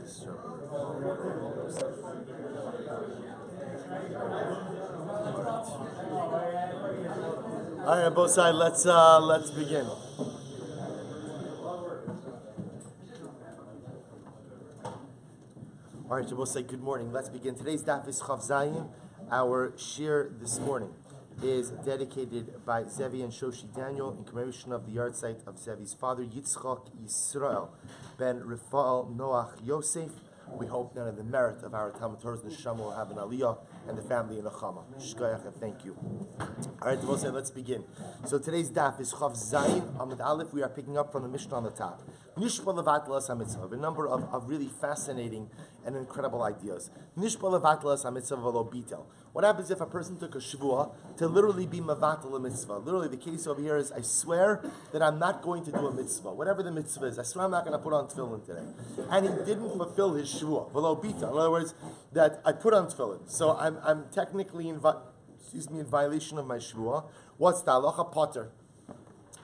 All right, on both sides. Let's begin. All right, so we'll say good morning. Let's begin. Today's daf is Chav Zayin. Our shir this morning is dedicated by Zevi and Shoshi Daniel in commemoration of the yard site of Zevi's father, Yitzchak Yisrael ben Rafael Noach Yosef. We hope none of the merit of our Talmud Torah's neshama will have an aliyah and the family in a chama. Shkoyach, and thank you. All right, we'll say, let's begin. So today's daf is Chav Zayin Amud Aleph. We are picking up from the Mishnah on the top. Nishpa levatlas hamitzvah, a number of really fascinating and incredible ideas. Nishpa levatlas hamitzvah v'lo bitel. What happens if a person took a shvuah to literally be mevatel a mitzvah? Literally, the case over here is, I swear that I'm not going to do a mitzvah, whatever the mitzvah is. I swear I'm not going to put on tefillin today, and he didn't fulfill his shvuah v'lo bitel. In other words, that I put on tefillin, so I'm technically in violation of my shvuah. What's the halacha? Potter.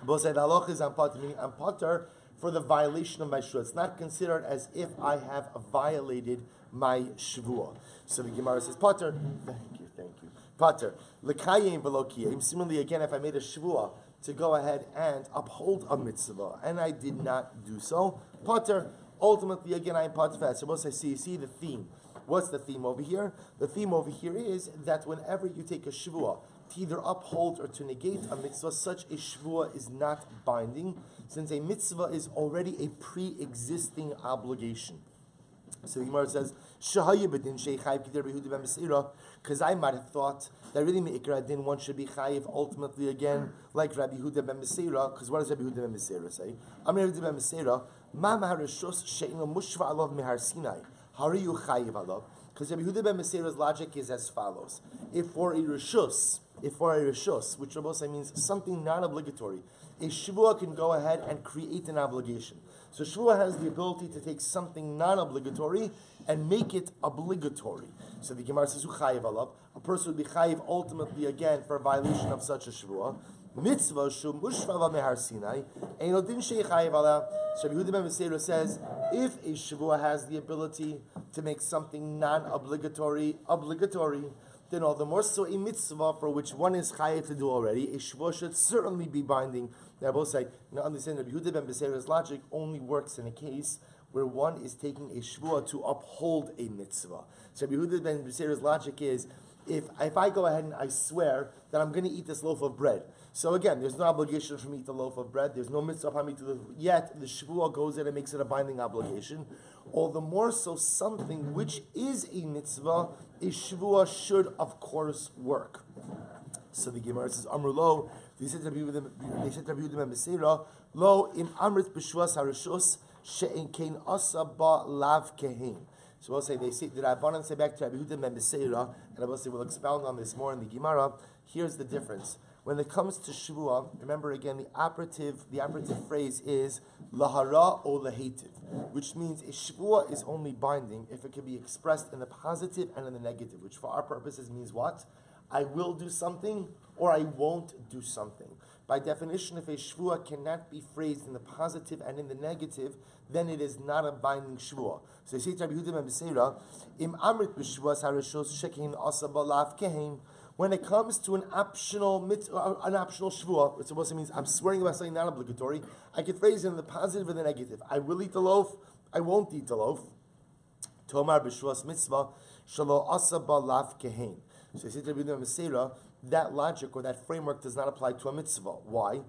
Both say the halacha is I'm potter, meaning I'm potter for the violation of my shvuah. It's not considered as if I have violated my shvuah. So the Gemara says, Potter, thank you. Potter, l'kayim v'lo kiyim. Similarly, again, if I made a shvuah to go ahead and uphold a mitzvah, and I did not do so, Potter, ultimately, again, I am potter for that. So once I see the theme. What's the theme over here? The theme over here is that whenever you take a shvuah to either uphold or to negate a mitzvah, such a shvuah is not binding, since a mitzvah is already a pre-existing obligation. So the Gemara says, because I might have thought that really me'ikra din one should be chayiv ultimately again, like Rabbi Yehuda ben Meseira, because what does Rabbi Yehuda ben Meseira say? Amr Rabbi Yehuda ben Meseira, ma maharishos she'ino mushva alav mehar Sinai. How are you chayiv alav? Because Rabbi Yehuda ben Meseira's logic is as follows: if for a rishus, which Rabbi means something non-obligatory, a shvuah can go ahead and create an obligation. So shvuah has the ability to take something non-obligatory and make it obligatory. So the Gemara says, "Who chayiv alav?" A person would be chayiv ultimately again for a violation of such a shvuah. Mitzvah shu mushva mehar Sinai eino din shei chayiv alav. So Rabbi Yehuda ben Meseira says, if a shvuah has the ability to make something non-obligatory obligatory, then all the more so a mitzvah for which one is chayiv to do already, a shvuah should certainly be binding. They both say, now understand that Rabbi Yehuda ben Meseira's logic only works in a case where one is taking a shvuah to uphold a mitzvah. So Rabbi Yehuda ben Meseira's logic is, if I go ahead and I swear that I'm going to eat this loaf of bread, so again, there's no obligation for me to eat the loaf of bread, there's no mitzvah for me to do, yet the shvuah goes in and makes it a binding obligation. All the more so something which is a mitzvah, a shvuah should of course work. So the Gemara says, Amrulo, they said to Rabbi Yehuda ben Meseira, Lo im amrit b'shvuas harishus she'en kein asa ba lav kehin. So we'll say, the Rabbanan say back to Rabbi Yehuda ben Meseira, and I will say we'll expound on this more in the Gemara. Here's the difference. When it comes to shvuah, remember again, the operative phrase is lahara or lahativ, which means a shvuah is only binding if it can be expressed in the positive and in the negative, which for our purposes means what? I will do something or I won't do something. By definition, if a shvuah cannot be phrased in the positive and in the negative, then it is not a binding shvuah. So you say to Rabbi Yehuda ben Meseira, Im amrit b'shvuas harishos shekein asa b'lav kehin. When it comes to an optional shvuah, it supposed to mean I'm swearing about something not obligatory, I can phrase it in the positive or the negative. I will eat the loaf, I won't eat the loaf. Tomar b'shvuas mitzvah shelo asa b'lav kehin. So you say to Rabbi Yehuda ben Meseira, that logic or that framework does not apply to a mitzvah. Why?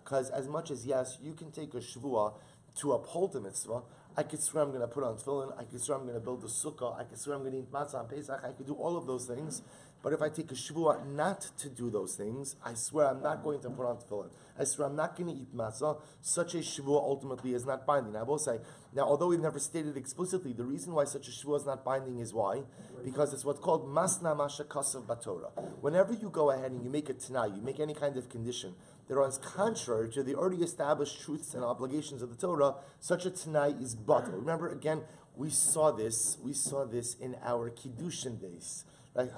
Because as much as yes, you can take a shvuah to uphold a mitzvah, I could swear I'm going to put on tefillin, I could swear I'm going to build a sukkah, I could swear I'm going to eat matzah on Pesach, I could do all of those things. But if I take a shvuah not to do those things, I swear I'm not going to put on tefillin, I swear I'm not going to eat matzah, such a shvuah ultimately is not binding. I will say, now although we've never stated explicitly, the reason why such a shvuah is not binding is why? Because it's what's called masna masha kasav batorah. Whenever you go ahead and you make a tanai, you make any kind of condition that runs contrary to the already established truths and obligations of the Torah, such a tanai is batal. Remember, again, we saw this in our Kiddushin days. Right?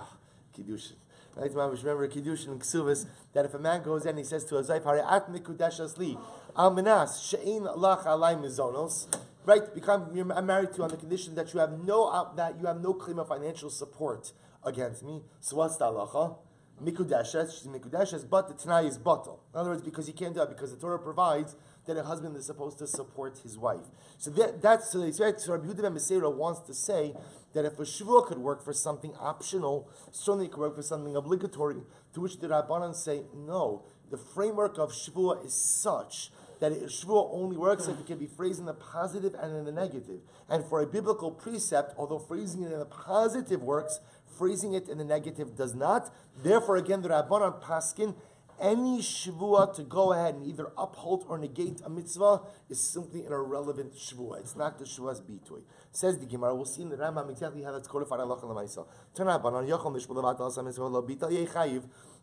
Kiddushin. Right? Remember Kiddushin and Ksuvas, that if a man goes in and he says to a Zayf, Hare'at mikudeshas li, al minas, she'in lach alay mizonos, right? I'm married to you on the condition that you have no claim of financial support against me. So what's the halacha? Mikudeshes, she's mikudeshes, but the Tanai is batal. In other words, because he can't do it, because the Torah provides that a husband is supposed to support his wife. So that's so Rabbi Yehuda ben Beseira wants to say that if a Shevuah could work for something optional, certainly it could work for something obligatory, to which the Rabbanan say, no, the framework of Shevuah is such that Shevuah only works if it can be phrased in the positive and in the negative. And for a biblical precept, although phrasing it in the positive works, phrasing it in the negative does not. Therefore, again, the Rabbanan paskin, any Shevuah to go ahead and either uphold or negate a mitzvah is simply an irrelevant Shevuah. It's not the Shevuah's bitoy. Says the Gemara, we'll see in the Rambam exactly how that's codified halacha l'maisa.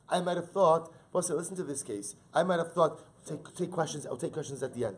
I might have thought, listen to this case. I might have thought, take questions, I'll take questions at the end.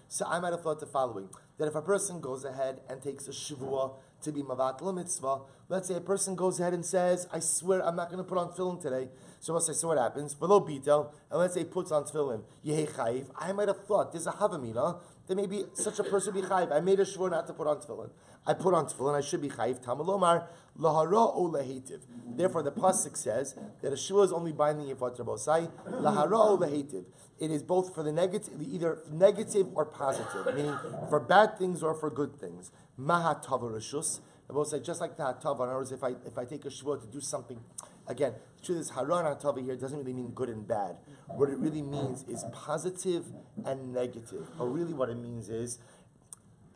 So I might have thought the following, that if a person goes ahead and takes a Shevuah to be mavatl mitzvah, let's say a person goes ahead and says, I swear I'm not going to put on tefillin today. So we'll say, so what happens? Below bitel, and let's say he puts on tefillin, yehei chayiv. I might have thought, there's a havamina, that maybe such a person would be chayiv. I made a shvur not to put on tefillin. I put on tefillin, I should be chayiv. Tamalomar, lahara o lahetiv. Therefore, the pasuk says that a shvur is only binding if what Rabosai, lahara o lahetiv. It is both for the negative, either negative or positive, meaning for bad things or for good things. Mahatava rishus. Rabosai, just like the hatava. In other words, if I take a shvur to do something, again, the truth is haran hatava here doesn't really mean good and bad. What it really means is positive and negative. Or really what it means is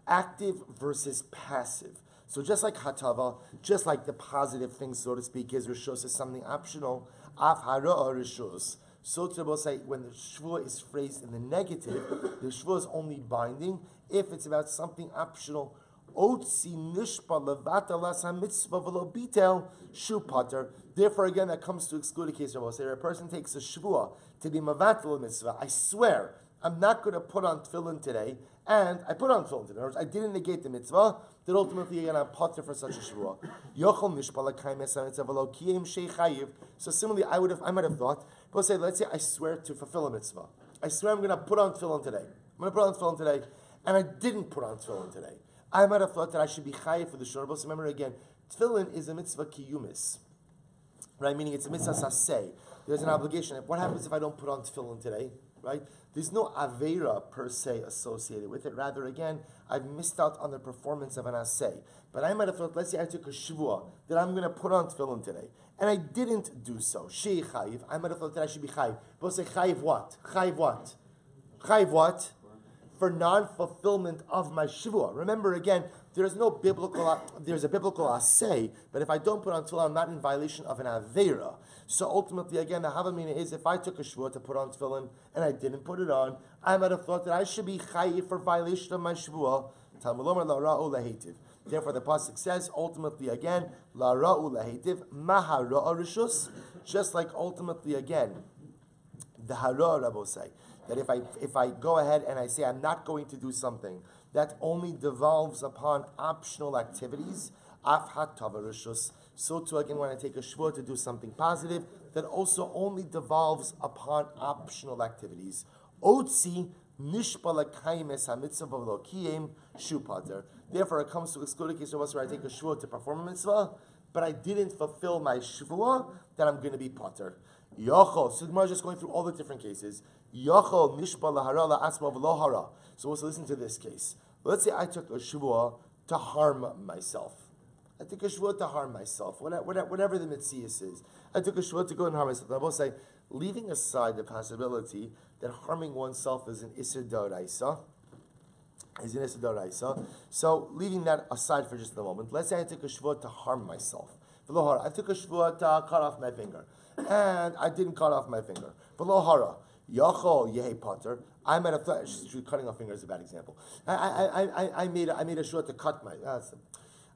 active versus passive. So just like hatava, just like the positive thing, so to speak, is rishus is something optional, af hara rishus. So to say when the shvuah is phrased in the negative, the shvuah is only binding if it's about something optional. Otzi nishpa levatalas hamitzvah v'lo bitel shu pater. Therefore, again, that comes to exclude a case of say a person takes a shvuah to be mavatal mitzvah. I swear I'm not going to put on tefillin today, and I put on tefillin today. In other words, I didn't negate the mitzvah. That ultimately again I'm pater for such a shvuah. Yochel nishpa lekayim es hamitzvah v'lo kiyim shechayiv. So similarly, I might have thought. But let's say I swear to fulfill a mitzvah. I swear I'm going to put on tefillin today. I'm going to put on tefillin today, and I didn't put on tefillin today. I might have thought that I should be chayiv for the shor. But remember again, tefillin is a mitzvah kiyumis, right? Meaning it's a mitzvah saseh. There's an obligation. What happens if I don't put on tefillin today, right? There's no avera per se associated with it. Rather, again, I've missed out on the performance of an aseh. But I might have thought, let's say I took a shvuah that I'm going to put on tefillin today, and I didn't do so. Shei chayiv. I might have thought that I should be chayiv. But say chayiv what? Chayiv what? Chayiv what? For non-fulfillment of my shvuah. Remember again, there's a biblical aseh, but if I don't put on tefillin, I'm not in violation of an avera. So ultimately, again, the havamina is if I took a shvuah to put on tefillin and I didn't put it on, I might have thought that I should be chayiv for violation of my shvuah. Talmud la ra'u lahetiv. Therefore, the pasuk says ultimately again, la ra'u lahetiv maha ra'a rishus. Just like ultimately again, the hara rabosai. That if I go ahead and I say I'm not going to do something that only devolves upon optional activities, af hatava rishus. So too again when I take a shvuah to do something positive that also only devolves upon optional activities. Otzi nishpa l'kayim es hamitzvah v'lo kiyim shu pater. Therefore, it comes to exclude a case of where I take a shvuah to perform a mitzvah, but I didn't fulfill my shvuah, that I'm going to be pater. Yochol. So the Gemara is just going through all the different cases. Yochol nishpa lahara la'asma v'lo hara. So let's listen to this case. Let's say I took a shvuah to harm myself. I took a shvuah to harm myself, whatever the mitzias is. I took a shvuah to go and harm myself. And I will say, leaving aside the possibility that harming oneself is an isser d'oraisa, so leaving that aside for just a moment, let's say I took a shvuah to harm myself. I took a shvuah to cut off my finger, and I didn't cut off my finger. V'lo hara, yachol yehi pater. I might have thought cutting off fingers is a bad example. I made a shvuah to cut my.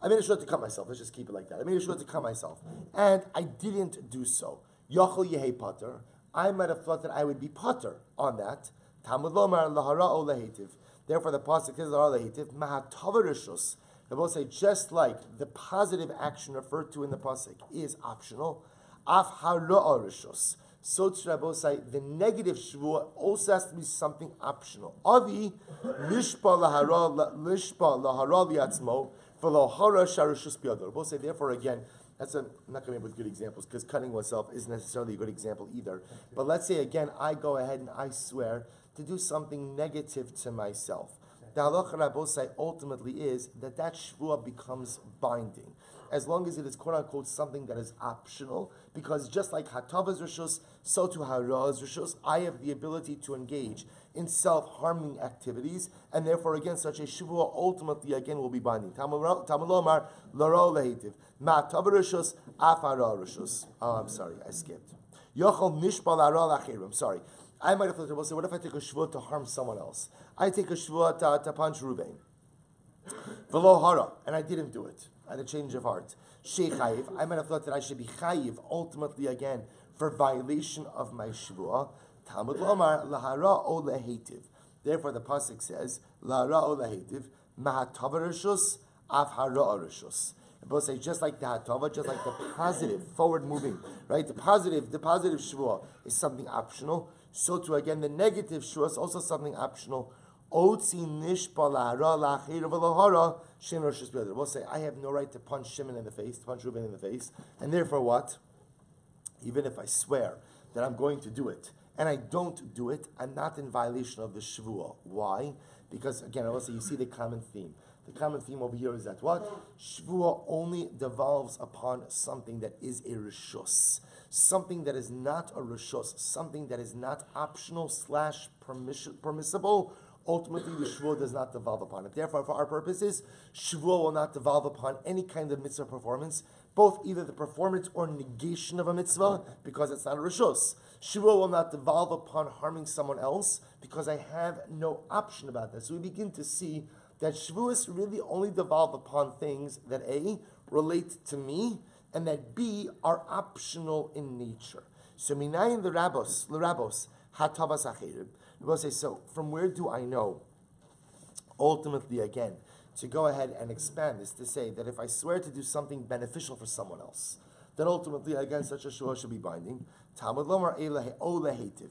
I made a shvuah to cut myself. Let's just keep it like that. I made a shvuah to cut myself, and I didn't do so. Yachol yehi pater. I might have thought that I would be pater on that. Talmud lomar lahara o lahetiv. Therefore, the pasuk says lahara lahetiv mahatava rishus. They both say just like the positive action referred to in the pasuk is optional. Af hara rishus. so to Rabbosai, the negative shvuah also has to be something optional. Avi lishpa lahara liatzmo v'lo hara sharushus biyado. Rabbosai, therefore, again, I'm not coming up with good examples because cutting oneself isn't necessarily a good example either. But let's say again, I go ahead and I swear to do something negative to myself. The halacha Rabbosai ultimately is that shvuah becomes binding, as long as it is quote unquote something that is optional. Because just like hatava's rishus, so to hara's rishus, I have the ability to engage in self-harming activities, and therefore again such a shvuah ultimately again will be binding. Tamalomar laro lehitiv ma hatav rishus af hara rishus. Oh, I'm sorry, I skipped. Yochol nishbal hara lachirim. Sorry. I might have thought about, what if I take a shvuah to harm someone else? I take a shvuah to punch Ruvain. V'lo hara, and I didn't do it. I had a change of heart. Sheikhayiv, I might have thought that I should be chayiv, ultimately again, for violation of my shvuah. Talmud lomar, lahara o lehetiv. Therefore the pasuk says, lahara o lehetiv, mahatava rishus, af hara rishus. And both say, just like the hatava, just like the positive, forward moving, right? The positive shvuah is something optional. So too, again, the negative shvuah is also something optional. We'll say, I have no right to punch Shimon in the face, to punch Reuben in the face, and therefore what? Even if I swear that I'm going to do it, and I don't do it, I'm not in violation of the shvuah. Why? Because, again, also you see the common theme. The common theme over here is that what? Shvuah only devolves upon something that is a rishus. Something that is not a rishus, something that is not optional / permissible, ultimately the shvuah does not devolve upon it. Therefore, for our purposes, shvuah will not devolve upon any kind of mitzvah performance, both either the performance or negation of a mitzvah, because it's not a rishus. Shvuah will not devolve upon harming someone else, because I have no option about that. So we begin to see that shvuahs really only devolve upon things that A, relate to me, and that B, are optional in nature. So minayin l'rabos, hatavas achirim. We'll say, so from where do I know, ultimately again, to go ahead and expand this, to say that if I swear to do something beneficial for someone else, then ultimately again such a shvuah should be binding. Talmud lomar o lehetiv.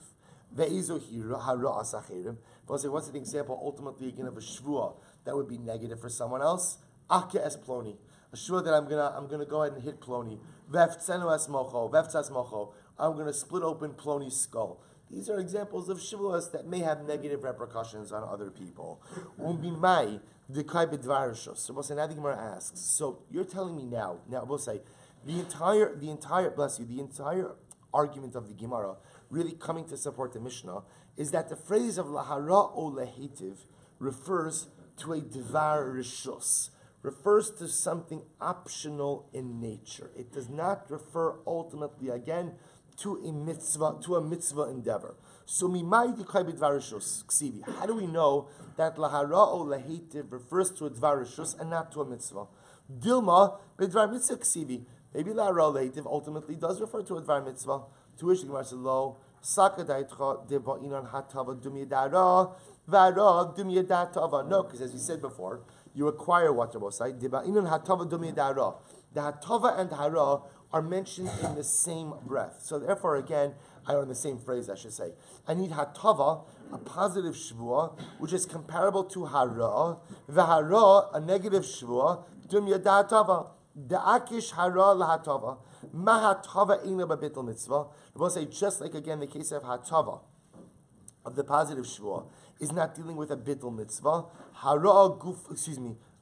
Ve'izu hara'as achirim. We'll say, what's an example ultimately again of a shvuah that would be negative for someone else? Akya es ploni. A shvuah that I'm gonna go ahead and hit ploni. Veftzenu es mocho. Veftzas mocho. I'm gonna split open ploni's skull. These are examples of shvuahs that may have negative repercussions on other people. Umbimai dekai b'dvar rishus. So we'll say, now the Gemara asks, so you're telling me now we'll say, the entire argument of the Gemara, really coming to support the Mishnah, is that the phrase of lahara o lehetiv refers to a dvar rishus, refers to something optional in nature. It does not refer ultimately again to a mitzvah endeavor. So mimai dikai b'dvar rishus ksivi. How do we know that lahara o lehetiv refers to a dvar rishus and not to a mitzvah? Dilma b'dvar mitzvah ksivi. Maybe lahara o lehetiv ultimately does refer to a dvar mitzvah. To which the Gemara says, lo sakadaitcha deba'inan hatava dumyadara vara dumyadatava. No, because as we said before, you acquire what Rabbi said. Deba'inan hatava dumyadara. The hatava and hara are mentioned in the same breath. So therefore, again, or in the same phrase, I should say. I need hatava, a positive shvuah, which is comparable to hara. V'hara, a negative shvuah, dumyada hatava. Da'akish hara lahatava. Mahatava ina b'bitl mitzvah. We'll say, just like again the case of hatava, of the positive shvuah, is not dealing with a bitl mitzvah. Hara guf,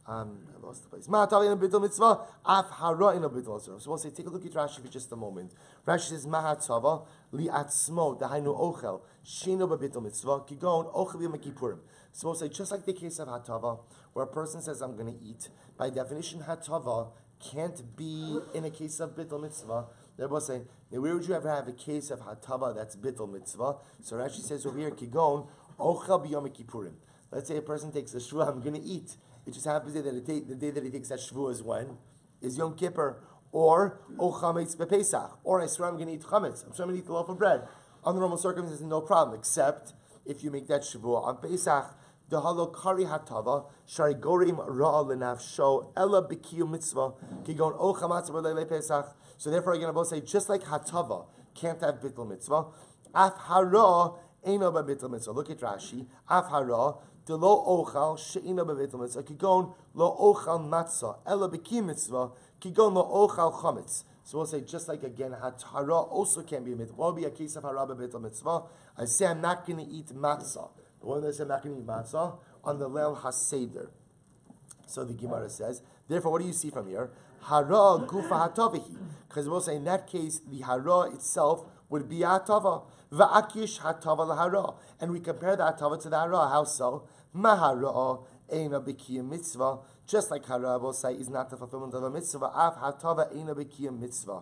I lost the place. Mahatava ina b'bitl mitzvah. Af hara ina b'bitl mitzvah. So we'll say, take a look at Rashi for just a moment. Rashi says, Mahatava li'atzmo dahainu ochel shino b'bitl mitzvah kigon ochel yom kippurim. So we'll say, just like the case of hatava, where a person says, I'm going to eat, by definition, hatava can't be in a case of bittul mitzvah. They're both saying, now where would you ever have a case of hatava that's bittul mitzvah? So Rashi says over here, kigon ochel b'yom kippurim. Let's say a person takes a shvuah, I'm going to eat. It just happens that the day that he takes that shvuah is when? Is Yom Kippur. Or chametz b'Pesach. Or I swear I'm going to eat chametz. I'm sure I'm going to eat the loaf of bread. Under normal circumstances, no problem, except if you make that shvuah on Pesach. The halo kari hatava shari gorim ra'a lenafsho ella b'kiyum mitzvah kigon o chamatz b'leilei Pesach. So therefore, again, I will say, just like hatava can't have bittul mitzvah. Af hara eino b'bittul mitzvah. Look at Rashi. Af hara de lo ochal she'eino b'bittul mitzvah. Kigon lo ochal matzah. Ela b'ki mitzvah. Kigon lo ochal chametz. So we'll say, just like again, hara also can be a mitzvah. What will be a case of hara b'bittul mitzvah? I say I'm not going to eat matzah. The one that says I'm not going to eat matzah on the leil haseder. So the Gemara says, therefore, what do you see from here? Hara gufa hatavihi. Because we'll say in that case, the hara itself would be hatava. Va'akish hatava lahara. And we compare the hatava to the hara. How so? Mahara eina b'kiyam mitzvah. Just like hara, we'll say, is not the fulfillment of a mitzvah. Av hatava eina b'kiyam mitzvah.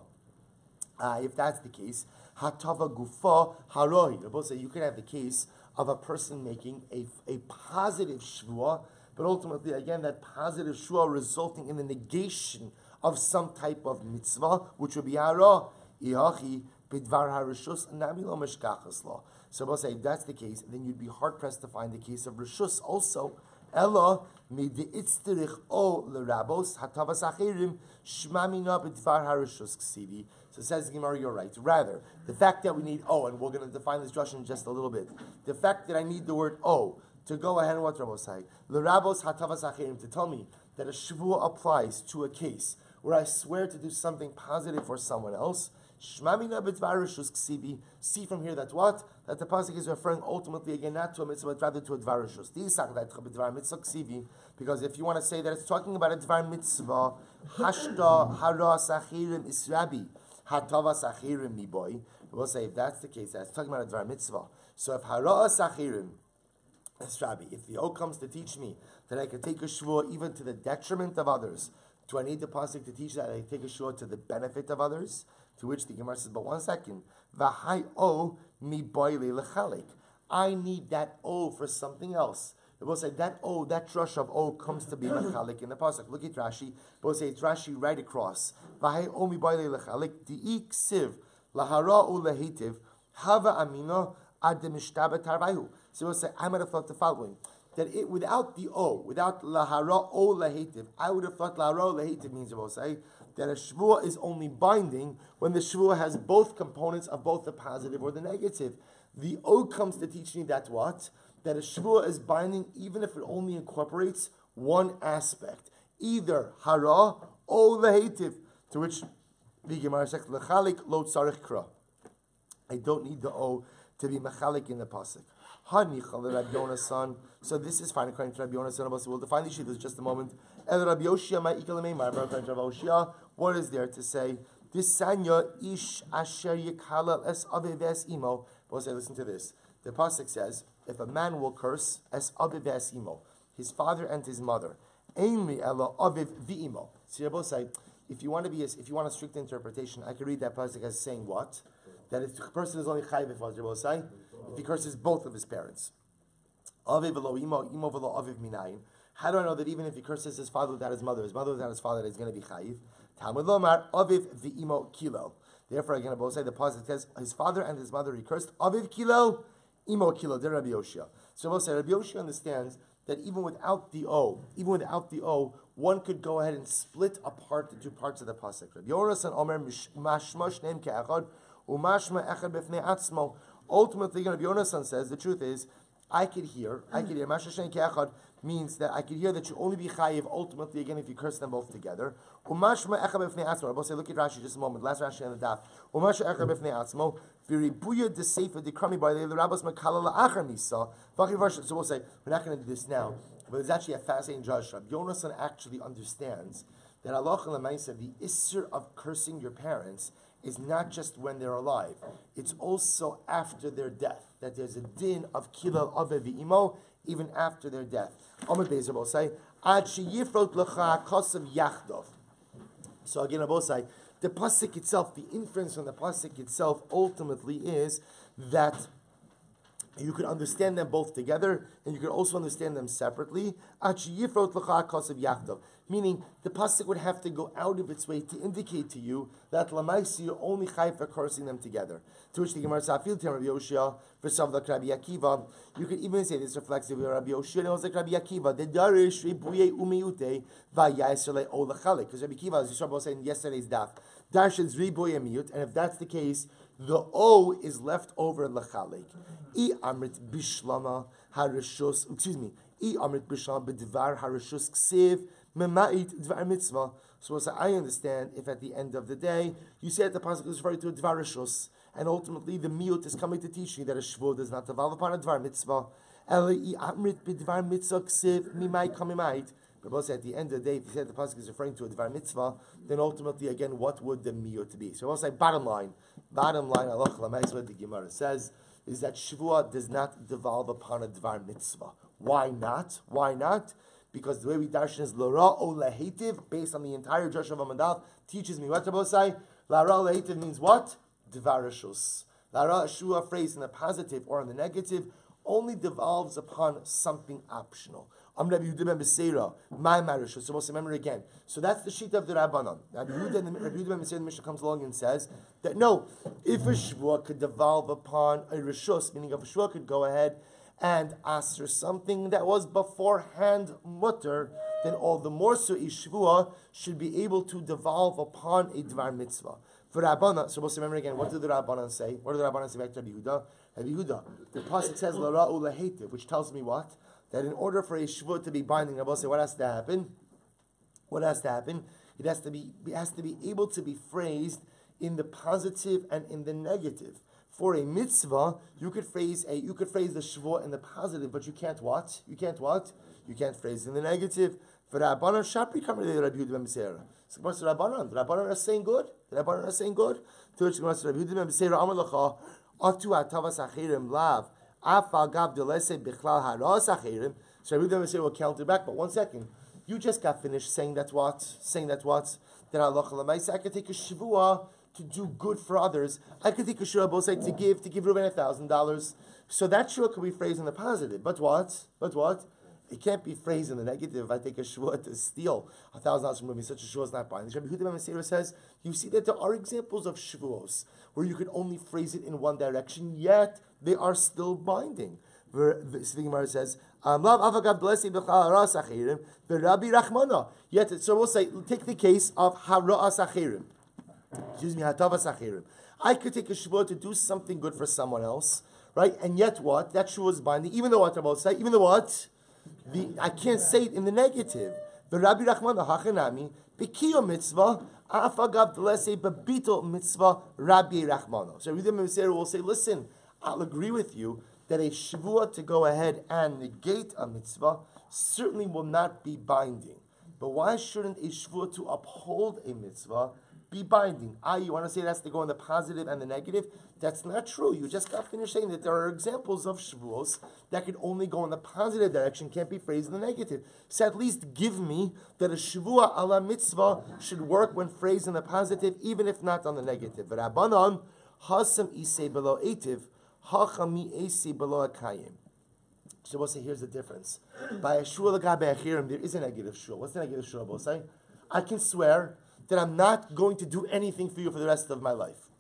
If that's the case, hatava gufa harohi. We'll say you could have the case of a person making a positive shvuah, but ultimately, again, that positive shvuah resulting in the negation of some type of mitzvah, which would be hara. Ihachi bidvar harishus nami lo meshkachas law. So we'll say if that's the case, then you'd be hard pressed to find the case of rishus also. Ella miditzterich o lerabos hatavas achirim shmamina bidvar harishus ksivi. So says the Gemara, you're right. Rather, the fact that we need O, and we're going to define this drush in just a little bit. The fact that I need the word O to go ahead and what Rabbi say, l'rabos hatavas achirim, to tell me that a shvuah applies to a case where I swear to do something positive for someone else. Shmamina b'dvar rishus ksivi. See from here that what? That the pasuk is referring ultimately again not to a mitzvah but rather to a dvar rishus. B'dvar mitzvah ksivi. Because if you want to say that it's talking about a dvar mitzvah, hashta hara sachirim israbi. Hatava sachirim mi boy. We'll say if that's the case, that's talking about a dvar mitzvah. So if hara sachirim, that's Rabbi. If the O comes to teach me that I can take a shvuah even to the detriment of others, do I need the pasuk to teach that I take a shvuah to the benefit of others? To which the Gemara says, but 1 second, v'hai o mi boy lechalik. I need that O for something else. We'll say that O, that drush of O comes to be mechalik in the pasuk. Look at Rashi. We'll say it's Rashi right across. V'hai O mi boile lechalik di'ik siv lahara u lehitiv hava amino ad mishtaba tarvayu. So we'll say I might have thought the following: that it without the O, without lahara o lehitiv, I would have thought lahara o lehitiv means we'll say that a shvuah is only binding when the shvuah has both components of both the positive or the negative. The O comes to teach me that what? That a shvuah is binding even if it only incorporates one aspect, either hara or lehetiv. To which the Gemara says, "Lechalik lo tzarich kra." I don't need the O to be mechalik in the pasuk. Hanichal Rabbi Yonasan. So this is fine according to Rabbi Yonasan. We'll define these in just a moment. El Rabbi Yoshia ma'ikal meimar. Rabbi Yoshia. What is there to say? This sanya ish asher yikhala es aviv es imo. We'll say, listen to this. The pasuk says, if a man will curse es aviv es imo, his father and his mother, ainli ela aviv v'imo. So you both say, if you want a strict interpretation, I could read that pasuk as saying what? That if the person is only chayiv if you both say, if he curses both of his parents. Aviv v'lo imo, imo v'lo aviv minayin. How do I know that even if he curses his father without his mother without his father, he's going to be chayiv? Talmud lomar aviv v'imo kilo. Therefore, again, both say the pasuk says his father and his mother he cursed. Aviv kilo, imo kilo. They're Rabbi Yoshia. So we'll say Rabbi Yoshia understands that even without the O, one could go ahead and split apart the two parts of the pasuk. Rabbi Yonasan Omer mashma shneim ke'echad umashma echad b'fnei atzmo. Ultimately, Rabbi Yonasan says the truth is I could hear mashma shneim ke'echad means that I could hear that you only be chayiv ultimately again if you curse them both together. Umashma echad b'fnei atzmo. I'll say look at Rashi just a moment. Last Rashi on the daf. Umashma echad b'fnei atzmo. V'ribuya d'seifa d'krami by the rabbos makala la'achar misa. So we'll say we're not going to do this now. But it's actually a fascinating drush. Rabbi Yonasan actually understands that halacha l'maisa, the issur of cursing your parents is not just when they're alive; it's also after their death. That there's a din of kilal ave v'imo even after their death. Amud Bezer will say ad sheyifrot lecha kosav yachdov. So again, I will say the pasuk itself, the inference from the pasuk itself, ultimately is that you could understand them both together, and you could also understand them separately. Meaning, the pasuk would have to go out of its way to indicate to you that lamaisi you're only chayv for cursing them together. To which the Gemara says, "Afil Rabbi Yoshia for Savdak Rabbi Akiva." You could even say this reflects the Rabbi Yoshia and also Rabbi Akiva. The darish ribuye umiyute va'yasrele olachalik. Because Rabbi Akiva, as you saw saying in yesterday's daf, dash is ribuye miyut, and if that's the case, the O is left over l'chalek. I amrit bishlama harishus. Excuse me. I amrit bishlama b'dvar harishus ksiv memait dvar mitzvah. So I understand if at the end of the day you say that the pasuk is referring to a dvar rishus, and ultimately the miut is coming to teach you that a shvuah does not devolve upon a dvar mitzvah. Eli I amrit b'dvar mitzvah ksiv mimait kamimait. But at the end of the day, if you said the pasuk is referring to a dvar mitzvah, then ultimately, again, what would the miyut be? So I'll say bottom line, Allah what the Gemara says is that Shevuah does not devolve upon a dvar mitzvah. Why not? Why not? Because the way we darshan is lara o lehetiv, based on the entire Josh of Amadav, teaches me what to say. Lara o lehetiv means what? Dvar rishus. Lara Shua phrase in the positive or in the negative only devolves upon something optional. I'm Rabbi Yehuda ben Beseira, my marriage. So we'll remember again. So that's the sheet of the Rabbanon. Rabbi Yehuda ben Beseira, the Mishnah comes along and says that no, if a shvuah could devolve upon a rishus, meaning if a shvuah could go ahead and ask for something that was beforehand mutter, then all the more so a shvuah should be able to devolve upon a dvar mitzvah. For Rabbanon, so we'll remember again, what did the Rabbanon say? What did the Rabbanon say back to Rabbi Yehuda? Rabbi Yehuda, the pasuk says Lara'u lehetiv, which tells me what? That in order for a shvuah to be binding, Rabbi say, what has to happen? What has to happen? It has to be able to be phrased in the positive and in the negative. For a mitzvah, you could phrase the shvuah in the positive, but you can't what? You can't phrase it in the negative. For Rabbanon, Shapri Kamar Rabbi Yehuda ben Beseira. So what's the Rabbanon? The Rabbanon are saying good. To which Rabbi Yehuda ben Beseira Amar Lacha Atu Atavas Achirim Lav. So Rabbi Yehuda will counter back, but 1 second. You just got finished saying that what? That halacha l'maisa. I could take a shvuah to do good for others. I could take a shvuah both sides to give Reuben $1,000. So that shvuah could be phrased in the positive. But what? It can't be phrased in the negative. If I take a shvuah to steal $1,000 from Reuben, such a shvuah is not binding. Rabbi Yehuda ben Beseira says, you see that there are examples of shvuos where you could only phrase it in one direction, yet they are still binding. The Gemara says, yet, so we'll say, take the case of hara'as achirim. Hatavas achirim. I could take a shvuah to do something good for someone else, right? And yet what? That shvuah is binding, even though what? I can't say it in the negative. The Rabbi Rachmana hachanami bekiyo mitzvah afagav d'lesei bebitul mitzvah Rabbi Rachmana. So Rabbi Meisera will say, listen, I'll agree with you that a shvuah to go ahead and negate a mitzvah certainly will not be binding. But why shouldn't a shvuah to uphold a mitzvah be binding? You want to say it has to go in the positive and the negative? That's not true. You just got finished saying that there are examples of shvuos that could only go in the positive direction, can't be phrased in the negative. So at least give me that a shvuah ala mitzvah should work when phrased in the positive, even if not on the negative. But Rabbanon, hasam isei below etiv, hachami esi below akayim. So we'll say, here's the difference. By a shvuah l'gabe achirim, there is a negative shvuah. What's the negative shvuah? We'll say, I can swear that I'm not going to do anything for you for the rest of my life.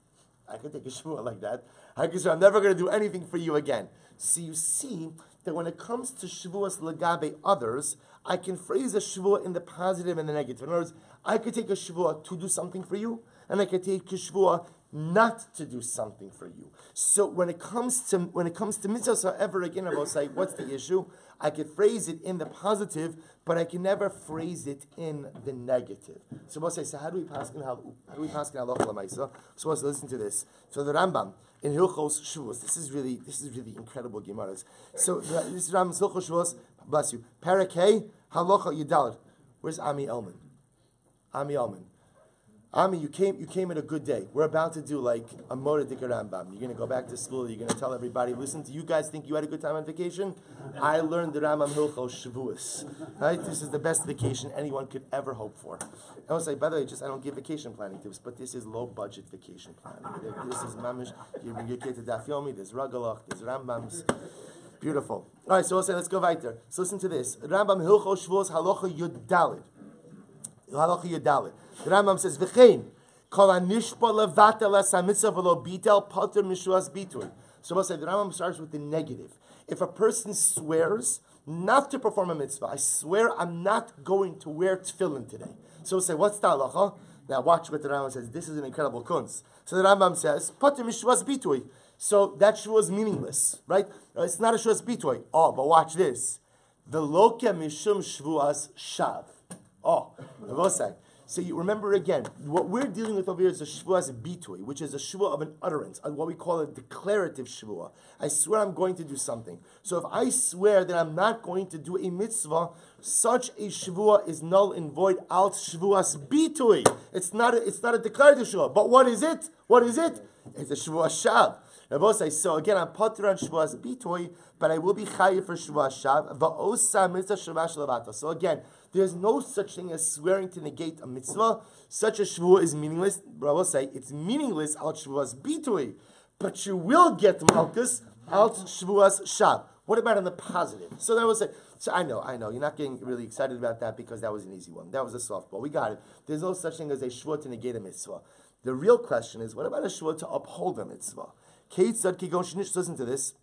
I could take a shvuah like that. I could say, I'm never going to do anything for you again. So you see that when it comes to shvuas legabe others, I can phrase a shvuah in the positive and the negative. In other words, I could take a shvuah to do something for you, and I could take a shvuah not to do something for you. So when it comes to mitzvahs, however, again, I will say, what's the issue? I could phrase it in the positive, but I can never phrase it in the negative. So we'll say, so how do we pass in halacha l'maisa? So let's listen to this. So the Rambam in Hilchos Shevuos, this is really incredible Gemaras. So this is Rambam's Hilchos Shevuos. Bless you. Parak Hey halacha yidalad. Where's Ami Elman? Ami, you came at a good day. We're about to do like a Moradik Rambam. You're going to go back to school. You're going to tell everybody, listen, do you guys think you had a good time on vacation? I learned the Rambam Hilchos Shevuos. Right? This is the best vacation anyone could ever hope for. I was like, by the way, I don't give vacation planning tips, but this is low budget vacation planning. This is mamish. You bring your kid to Daf Yomi, there's Ragalach, there's Rambams. Beautiful. All right, so we'll say, let's go weiter. So listen to this. Rambam Hilchos Shevuos Halacha Yud Daled. The Rambam says, "V'chein kol hanishpa levatel es hamitzvah v'lo bitel pater mishuas bitul." So we'll say the Rambam starts with the negative. If a person swears not to perform a mitzvah, I swear I'm not going to wear tefillin today. So we'll say, what's the halacha? Now watch what the Rambam says. This is an incredible kunz. So the Rambam says, Pater mishvuas bitui. So that shvua is meaningless, right? It's not a shvuas bitui. Oh, but watch this. The loke mishum shvuas shav. Oh, so you remember again, what we're dealing with over here is a shvuas bitui, which is a shvua of an utterance, what we call a declarative shvua. I swear I'm going to do something. So if I swear that I'm not going to do a mitzvah, such a shvua is null and void alt shvuas bitui. It's not a declarative shvua. But what is it? What is it? It's a shvua shav. So again, I'm patur on shvuas bitui, but I will be chayiv for shvuas shav. Va'osa mitzvah shvuas shalavato. So again, there's no such thing as swearing to negate a mitzvah. Such a shvuah is meaningless. But I will say it's meaningless al shvuas bitui, but you will get malchus al shvuas shav. What about on the positive? So that was so I know, you're not getting really excited about that because that was an easy one. That was a softball. We got it. There's no such thing as a shvuah to negate a mitzvah. The real question is, what about a shvuah to uphold a mitzvah? Listen to this.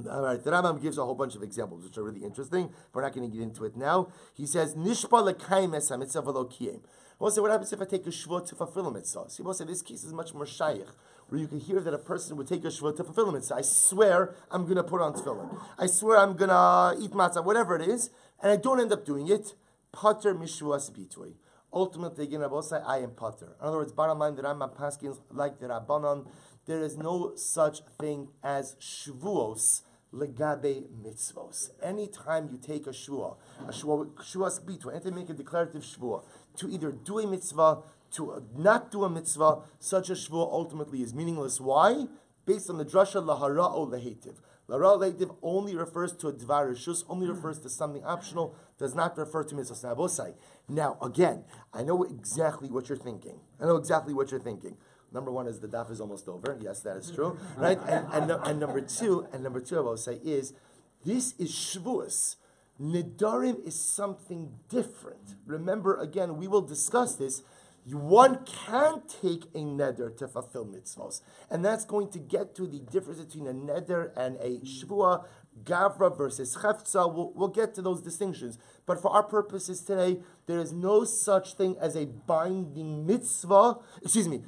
All right, the Rambam gives a whole bunch of examples which are really interesting. We're not going to get into it now. He says, "Nishpa l'kayim es hamitzvah v'lo kiyim." We'll say, what happens if I take a shvuah to fulfill a mitzvah? So we'll say this case is much more shaykh, where you can hear that a person would take a shvuah to fulfill a mitzvah. I swear I'm going to put on tefillin. I swear I'm going to eat matzah, whatever it is, and I don't end up doing it. Pater mishvuas bitui. Ultimately, again, I will say I am pater. In other words, bottom line, that I'm a paskin like the Rabbanon. There is no such thing as shvuos legabe mitzvos. Anytime you take a shvuas bitui, anytime you make a declarative shvuah to either do a mitzvah, to not do a mitzvah, such a shvuah ultimately is meaningless. Why? Based on the drasha lahara'o lehetiv. Lahara'o lehetiv only refers to a dvar rishus, only refers to something optional, does not refer to mitzvahs. Now, again, I know exactly what you're thinking. Number one is the daf is almost over. Yes, that is true, right? And number two, I will say is this is shvuas. Nedarim is something different. Remember, again, we will discuss this. One can take a neder to fulfill mitzvos, and that's going to get to the difference between a neder and a shvua, gavra versus chefza. We'll get to those distinctions. But for our purposes today, there is no such thing as a binding mitzvah. Excuse me,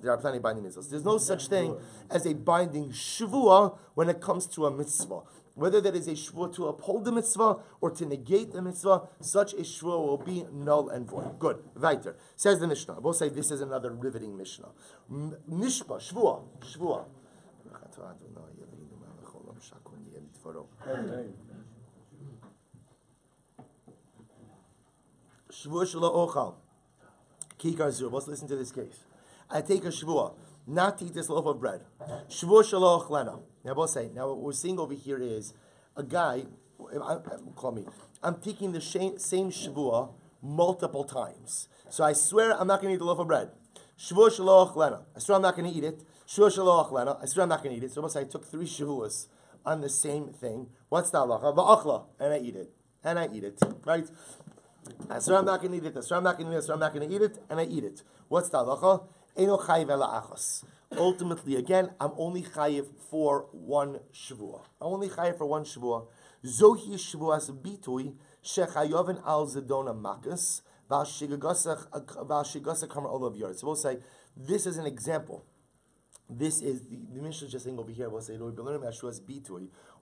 there are plenty of binding mitzvahs. There's no such thing as a binding shvua when it comes to a mitzvah. Whether that is a shvua to uphold the mitzvah or to negate the mitzvah, such a shvua will be null and void. Good. Weiter. Says the Mishnah. We'll say this is another riveting Mishnah. Nishpa, shvua. Shvua shelo ochal. Kikar zur. Let's listen to this case. I take a shvua not to eat this loaf of bread. Shvua shelo ochlena. Now we'll say. Now what we're seeing over here is a guy. I'm taking the same shvua multiple times. So I swear I'm not going to eat the loaf of bread. Shvua shelo ochlena. I swear I'm not going to eat it. Shvua shelo ochlena. I swear I'm not going to eat it. So we'll say I took 3 shvuas on the same thing. What's the halacha? Va'achla, and I eat it. Right? I swear I'm not going to eat it. I swear I'm not going to eat it. I swear I'm not going to eat it, and I eat it. What's the halacha? Eino chayiv ela achos. Ultimately, again, I'm only chayiv for 1 shvua. I'm only chayiv for 1 shvua. Zohi shvuas bitui shechayoven al zedona makas v'ashigasa kamar olav yard. So we'll say this is an example. This is the Mishnah just saying over here. We'll say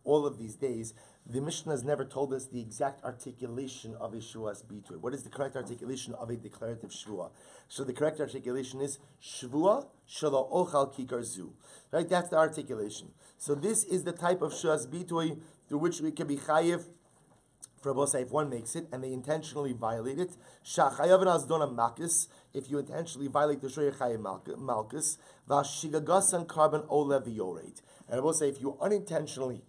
all of these days. The Mishnah has never told us the exact articulation of a shvuas bitui. What is the correct articulation of a declarative shvua? So the correct articulation is shvua shelo ochal kikar zu. Right, that's the articulation. So this is the type of shvuas bitui through which we can be chayiv. For both, if one makes it and they intentionally violate it, if you intentionally violate the Shoyer Chayiv Malkus, Vashigagasan carbon Olev Yored. And I will say, if you unintentionally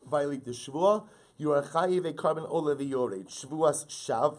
violate the Shvuah, you are Chayiv a carbon Olev Yored. Shvuas Shav.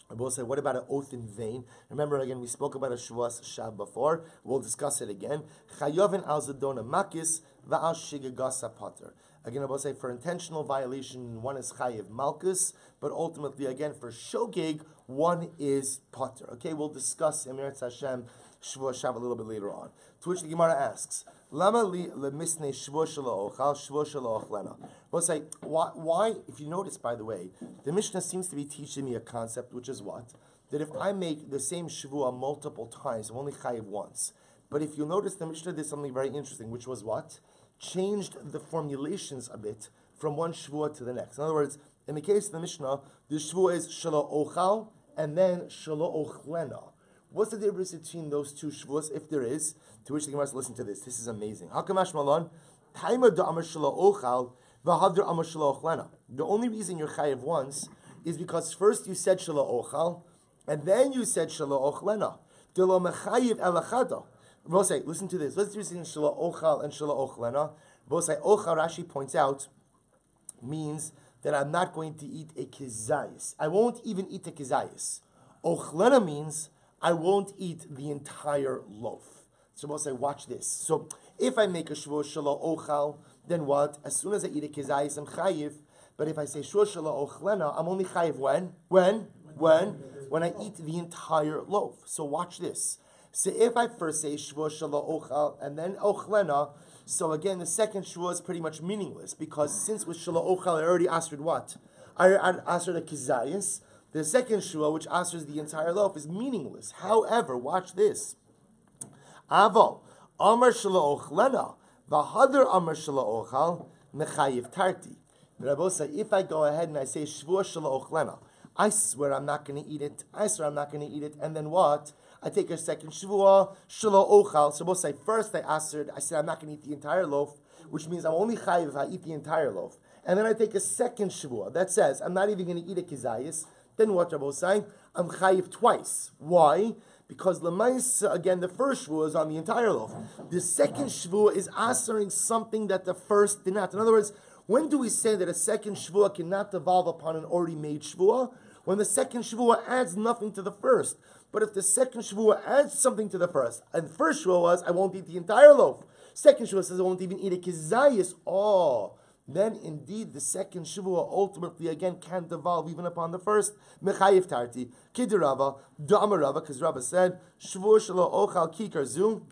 I will say, what about an oath in vain? Remember, again, we spoke about a Shvuas Shav before. We'll discuss it again. Chayovin al Zadona Makis, Va'al Shigagasa Potter. Again, I will say for intentional violation, one is chayiv malchus, but ultimately, again, for shogeg, one is potter. Okay, we'll discuss Emirat Hashem Shvuah Shav a little bit later on. To which the Gemara asks, Lama li lemisne Shvuah shelo ochal, Shvuah shelo ochlena. We'll say, why? If you notice, by the way, the Mishnah seems to be teaching me a concept, which is what? that if I make the same Shevuah multiple times, I'm only chayiv once. But if you'll notice, the Mishnah did something very interesting, which was what? Changed the formulations a bit from one Shevuah to the next. In other words, in the case of the Mishnah, the Shevuah is Shelo Ochal and then Shelo Ochlena. What's the difference between those two Shevuos, if there is? To which the Gemara says, listen to this. This is amazing. Hakamash Malon, Taima da Amar Shelo Ochal, V'Hadr Amar Shelo Ochlena. The only reason you're chayiv once is because first you said Shelo Ochal, and then you said Shelo Ochlena. Delo Mechayiv Elachada. We'll say, listen to this. Let's do between Shelo Ochal and Shelo Ochlena. We'll say, Ochal, Rashi points out, means that I'm not going to eat a kizayis. I won't even eat a kizayis. Ochlena means I won't eat the entire loaf. So we'll say, watch this. So if I make a Shevuah Shelo Ochal, then what? As soon as I eat a kizayis, I'm chayiv. But if I say Shevuah Shelo Ochlena, I'm only chayiv when? When I eat the entire loaf. So watch this. So if I first say Shevuah Shelo Ochal and then Ochlena, so again the second Shevuah is pretty much meaningless because since with Shelo Ochal I already answered what? I answered a kizayis. The second Shevuah, which answers the entire loaf, is meaningless. However, watch this. Aval Amar Shelo Ochlena v'Hadr Amar Shelo Ochal mechayiv tarti. Rabbi say, if I go ahead and I say Shevuah Shelo Ochlena, I swear I'm not going to eat it. I swear I'm not going to eat it. And then what? I take a second Shevuah, Shelo Ochal. So we'll say, first I said I'm not going to eat the entire loaf, which means I'm only chayiv if I eat the entire loaf. And then I take a second Shevuah that says I'm not even going to eat a kizayis. Then what Rabbi was saying? I'm chayiv twice. Why? Because Lamais, again, the first Shevuah is on the entire loaf. The second Shevuah is answering something that the first did not. In other words, when do we say that a second Shevuah cannot devolve upon an already made Shevuah? When the second Shevuah adds nothing to the first. But if the second Shevuah adds something to the first, and the first Shevuah was, I won't eat the entire loaf. Second Shevuah says, I won't even eat a kizayis. Then indeed the second Shevuah ultimately again can devolve even upon the first. Mechayiv tarti. Kidirava, Da'amarava, because Rava said, Shevuah Shelo Ochal Kikar Zu.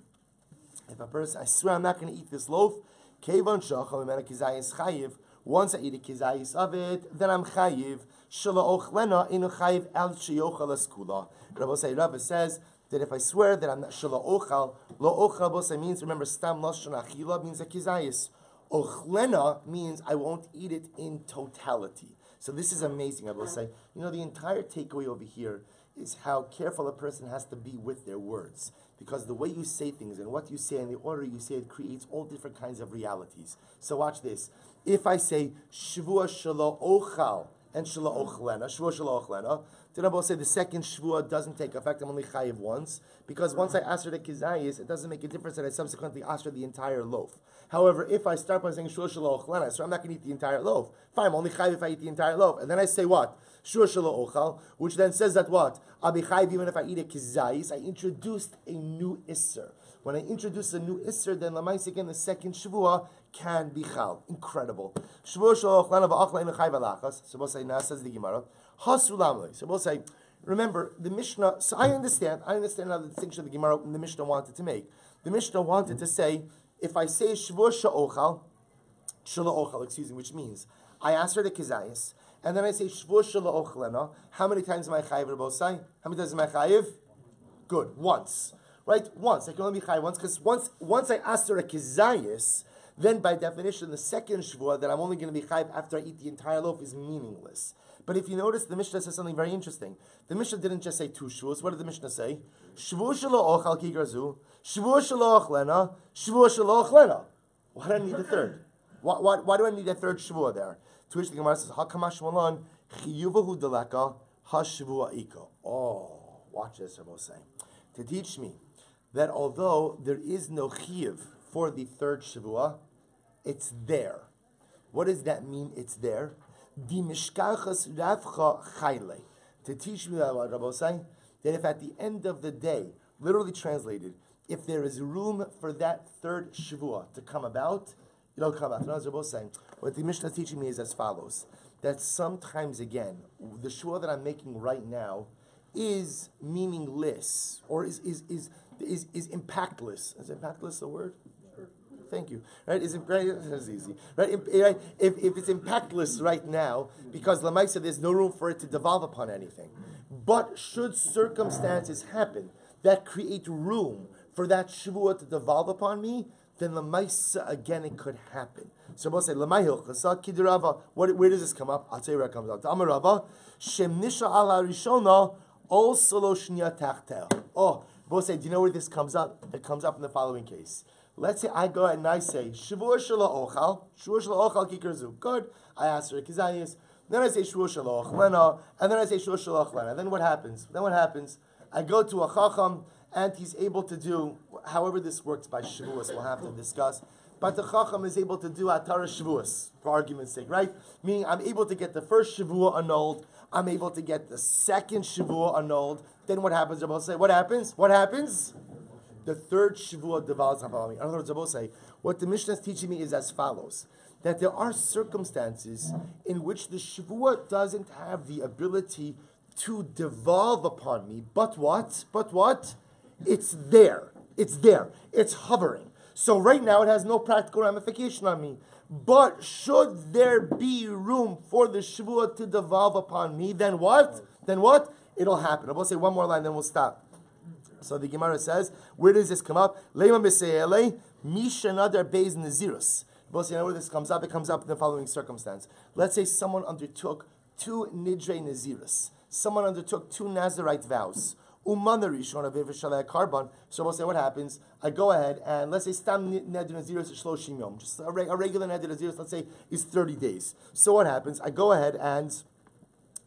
If a person, I swear I'm not going to eat this loaf, Kevan Shachal Mena Kizayis Chayiv. Once I eat a kizayis of it, then I'm chayiv. Shelo Ochlena inu chayiv el sheyochal eskula. Rabbi says that if I swear that I'm not Shelo Ochal, lo Ochal means, remember, stam lashon achila means a kizayis. Ochlena means I won't eat it in totality. So this is amazing, I will say. You know, the entire takeaway over here is how careful a person has to be with their words. Because the way you say things and what you say and the order you say it creates all different kinds of realities. So watch this. If I say Shevuah Shelo Ochal and Shelo Ochlena, Shevuah Shelo Ochlena, then I will say the second Shevuah doesn't take effect. I'm only chayiv once. Because once I answer the kizayis, it doesn't make a difference that I subsequently answer the entire loaf. However, if I start by saying Shevuah Shelo Ochlena, so I'm not going to eat the entire loaf. Fine, I'm only chayiv if I eat the entire loaf. And then I say what? Shevuah Shelo Ochal, which then says that what? I'll be chayiv even if I eat a kizayis. I introduced a new isser. When I introduce a new isser, then Lamais again the second Shevuah can be chal. Incredible. Shevuah Shelo Ochlena v'Ochlena chayiv alachas. So we'll say, now says the Gemara. Hasulamli. So we'll say, remember, the Mishnah, so I understand now the distinction the Gemara and the Mishnah wanted to make. The Mishnah wanted to say, if I say Shevuah Shelo Ochal, which means I answer the kizayis, and then I say Shevuah Shelo Ochlena, how many times am I chayiv, Rabbi say? How many times am I chayiv? Good, once. Right? Once. I can only be chayiv once, because once I answer a kizayis, then by definition, the second Shevuah that I'm only going to be chayiv after I eat the entire loaf is meaningless. But if you notice, the Mishnah says something very interesting. The Mishnah didn't just say two Shevuos. What did the Mishnah say? Shevuah Shelo Ochal Kigarzu, Shevuah Shelo Ochlena, Shevuah Shelo Ochlena. Why do I need a third? Why do I need a third Shevuah there? To which the Gemara says, Hakamash Malon, Chiyuvahu Deleka, HaShevuah Iko. Oh, watch this, Rabbi saying. To teach me that although there is no Chiyuv for the third Shevuah, it's there. What does that mean, it's there? Di mishkachas ravcha chayle. To teach me that, what Rabbi saying, that if at the end of the day, literally translated, if there is room for that third Shevuah to come about, it'll come out. Rabbi saying, what the Mishnah is teaching me is as follows: that sometimes again, the Shevuah that I'm making right now is meaningless or is impactless. Is impactless a word? Thank you. Right? Is it right? It's easy. Right? If it's impactless right now, because Lamaisa, there's no room for it to devolve upon anything. But should circumstances happen that create room for that Shevuah to devolve upon me, then Lamaisa, again, it could happen. So we'll say, Lamahil Chasa Kidirava. Where does this come up? I'll tell you where it comes up. Amarava, Shem Nisha ala Rishona, Ol Solo Shnia Tachtel. Oh, we'll say, do you know where this comes up? It comes up in the following case. Let's say I go ahead and I say, Shavuot Shala Ochal, Shavuot Shala Ochal Kikerzu. Good. I ask her, Kizayis. Then I say Shavuot Shala Ochlena, and then I say Shavuot Shala Ochlena. Then what happens? I go to a Chacham, and he's able to do, however this works by Shevuos, we'll have to discuss. But the Chacham is able to do Atara Shevuos, for argument's sake, right? Meaning I'm able to get the first Shevuah annulled, I'm able to get the second Shevuah annulled. Then what happens? Rabbi say, what happens? The third Shevuah devolves upon me. In other words, Rabbi say, what the Mishnah is teaching me is as follows: that there are circumstances in which the Shevuah doesn't have the ability to devolve upon me. But what? It's there. It's hovering. So right now it has no practical ramification on me. But should there be room for the Shevuah to devolve upon me, then what? It'll happen. I will say one more line, then we'll stop. So the Gemara says, where does this come up? Leima B'Se'ele, Mishanadar Beis Nazirus. We'll see where this comes up. It comes up in the following circumstance. Let's say someone undertook 2 Nidre Nazirus. Someone undertook 2 Nazirite vows. Carbon. So we'll say what happens. I go ahead and let's say Stam Neder Nazirus Shloshim Yom. Just a regular Neder Nazirus, let's say, is 30 days. So what happens? I go ahead and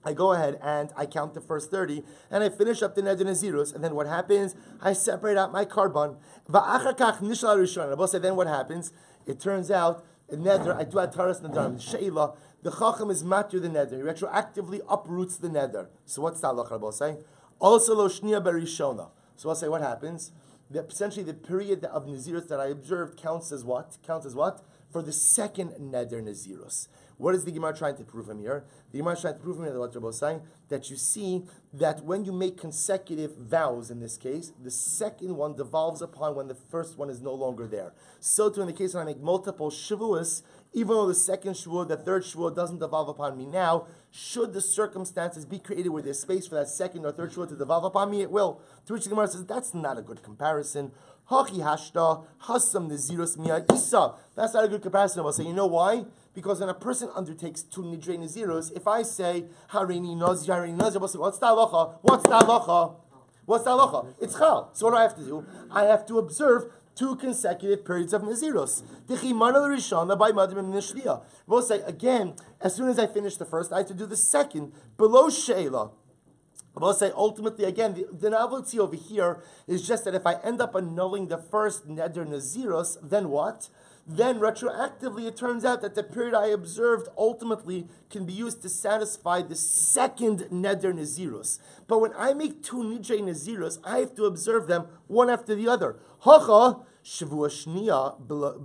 I count the first 30 and I finish up the Neder Nazirus, and then what happens? I separate out my carbon. We'll say then what happens? It turns out Neder, I do Ataras Nadarim. Sheila, the Chacham is matur the Neder. He retroactively uproots the Neder. So what's that halacha? We'll say also lo shnia berishona. So I'll say what happens. Essentially, the period of Nazirus that I observed counts as what? For the second Neder Nazirus. What is the Gemara trying to prove him here? The Gemara is trying to prove him here, what Rabbi is saying, that you see that when you make consecutive vows, in this case, the second one devolves upon when the first one is no longer there. So too in the case when I make multiple Shevuos, even though the second Shevuah, the third Shevuah doesn't devolve upon me now, should the circumstances be created where there's space for that second or third Shevuah to devolve upon me, it will. To which the Gemara says, that's not a good comparison. Hachi hashta, hasam nazirus miya isa. That's not a good comparison. I'll say, you know why? Because when a person undertakes 2 nidrei nazirus, if I say harini nazir, I'll say, what's the halacha? It's chal. So what do I have to do? I have to observe 2 consecutive periods of nazirus. We'll say again, as soon as I finish the first, I have to do the second below sheila. We'll say ultimately again, the novelty over here is just that if I end up annulling the first neder nazirus, then what? Then retroactively it turns out that the period I observed ultimately can be used to satisfy the second neder nazirus. But when I make 2 nidrei nazirus, I have to observe them one after the other. Hacha shavua shniya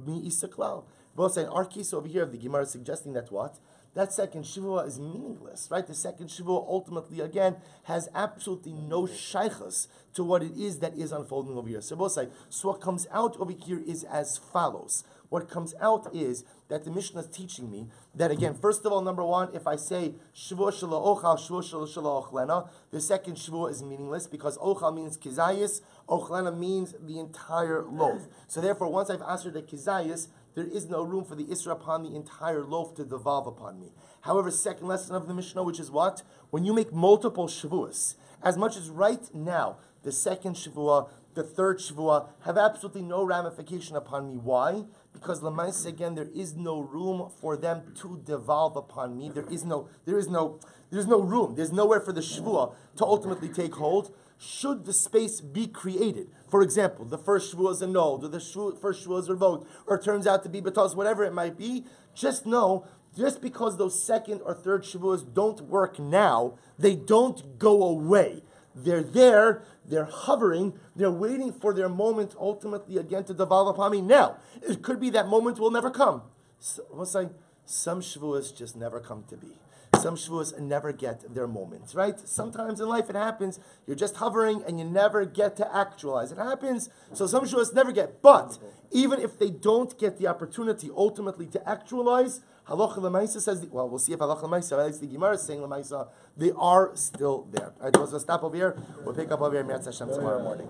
mi isaklal. We'll say in our case over here of the Gemara is suggesting that what? That second Shevuah is meaningless, right? The second Shevuah ultimately, again, has absolutely no shaychus to what it is that is unfolding over here. So we'll say, so what comes out over here is as follows. What comes out is that the Mishnah is teaching me that, again, first of all, number one, if I say Shevuah Shala Ochal, Shevuah Shala Ochlena, the second Shevuah is meaningless because Ochal means Kizayis, Ochlena means the entire loaf. So therefore, once I've answered the Kizayis, there is no room for the Isra upon the entire loaf to devolve upon me. However, second lesson of the Mishnah, which is what? When you make multiple Shevuos, as much as right now, the second Shevuah, the third Shevuah, have absolutely no ramification upon me. Why? Because Lamais, again, there is no room for them to devolve upon me. There is no room. There's nowhere for the Shevuah to ultimately take hold. Should the space be created, for example, the first Shevuah is annulled, or the first Shevuah is revoked, or it turns out to be batos, whatever it might be, just know, just because those second or third Shevuahs don't work now, they don't go away. They're there, they're hovering, they're waiting for their moment ultimately again to devolve upon me. Now, it could be that moment will never come. So, I'm saying, some Shevuahs just never come to be. Some Shevuos never get their moments, right? Sometimes in life it happens, you're just hovering and you never get to actualize. It happens, so some Shevuos never get. But even if they don't get the opportunity ultimately to actualize, halacha l'maisa says, well, we'll see if halacha l'maisa, at least the Gemara is saying l'maisa, they are still there. All right, so let's stop over here. We'll pick up over here, Me'atz Hashem, tomorrow morning.